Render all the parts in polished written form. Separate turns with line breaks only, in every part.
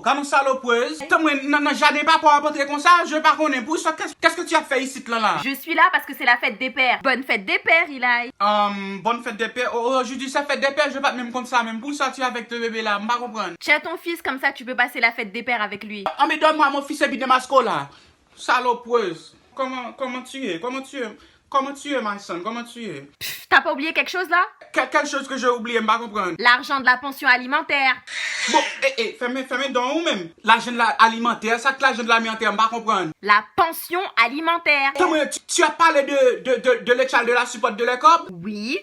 Quand on salopeuse, non, j'en ai pas pour apporter comme ça, je pas connais. Pour ça, qu'est-ce que tu as fait ici, là?
Je suis là parce que c'est la fête des pères. Bonne fête des pères, Eli.
Bonne fête des pères. Oh, je dis ça fête des pères, je vais pas même comme ça, même pour ça, tu es avec le bébé là, m'pas comprendre.
Tiens ton fils, comme ça tu peux passer la fête des pères avec lui.
Ah, mais donne-moi mon fils et puis de masco là. Salopeuse. Comment tu es? Comment tu es, my son? Comment tu es?
Pff, t'as pas oublié quelque chose là?
Quelque chose que j'ai oublié, m'pas comprendre.
L'argent de la pension alimentaire.
Bon, fais-moi dans ou même. L'argent de l'alimentaire, ça que l'argent de l'alimentaire, m'pas comprendre.
La pension alimentaire.
Tu as parlé de l'échelle de la support de l'école?
Oui.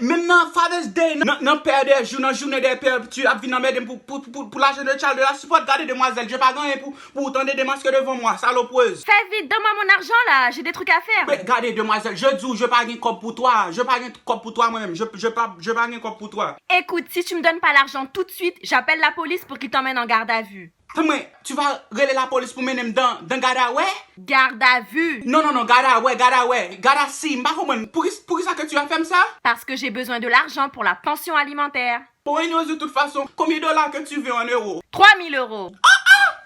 Même dans Father's Day, dans Père des jours, dans Journée des Pères, tu as venu m'aider pour l'argent de l'échelle de la support. Regardez, demoiselle, je pas gagné pour autant de démasques devant moi, salopeuse.
Fais vite, donne-moi mon argent là, j'ai des trucs à faire.
Mais regardez, demoiselle, je dis, je pas gagné cop pour toi. Je pas gagné cop pour toi moi-même. Je pas gagné cop pour toi.
Écoute, si tu me donnes pas l'argent tout de suite, j'appelle la police pour qu'ils t'emmènent en garde à vue.
Tu vas relayer la police pour mener dans garde à ouais?
Garde à vue.
Non, garde à ouais. Garde à si, m'pas comprendre. Pour ça que tu as fait ça?
Parce que j'ai besoin de l'argent pour la pension alimentaire.
Pour une de toute façon, combien de dollars que tu veux en euros?
3 000 €.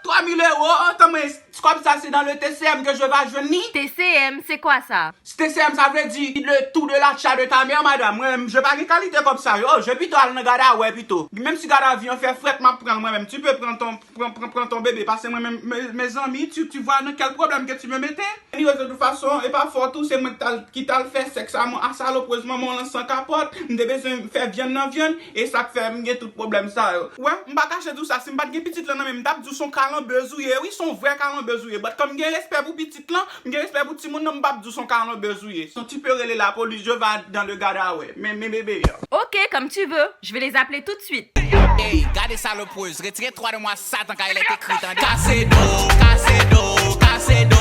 3 000 euros, comme ça c'est dans le TCM que je vais joindre.
TCM, c'est quoi ça?
TCM, ça veut dire le tout de l'achat de ta mère, madame. Moi-même, je pas une qualité comme ça. Oh, je vais plutôt aller dans Gada, ouais, plutôt. Même si Gada vient faire fret, m'a prendre moi-même. Tu peux prendre ton bébé, parce que moi-même, mes amis, tu vois dans quel problème que tu me mettais? De toute façon, et pas fort tout, c'est moi qui t'a le fait, c'est que ça m'a salopeuse, maman, lance sans capote. M'de besoin de faire viande dans viande, et ça fait m'gé tout problème ça. Ouais, m'pas cacher tout ça, si m'pas de petite là, même d'ab du son calan bezouye, oui, son vrai calan bezouye. But comme j'ai respect pour petite là, j'ai respect pour petit monde, m'pas du son calan bezouye. Si tu peux relayer la police, je vais dans le Gada, ouais. Mais bébé.
Ok, comme tu veux. Je vais les appeler tout de suite.
Hey, gardez ça le pose. Retirez 3 de moi ça tant qu'elle est écrite en casse d'eau, casse d'eau, casse d'eau.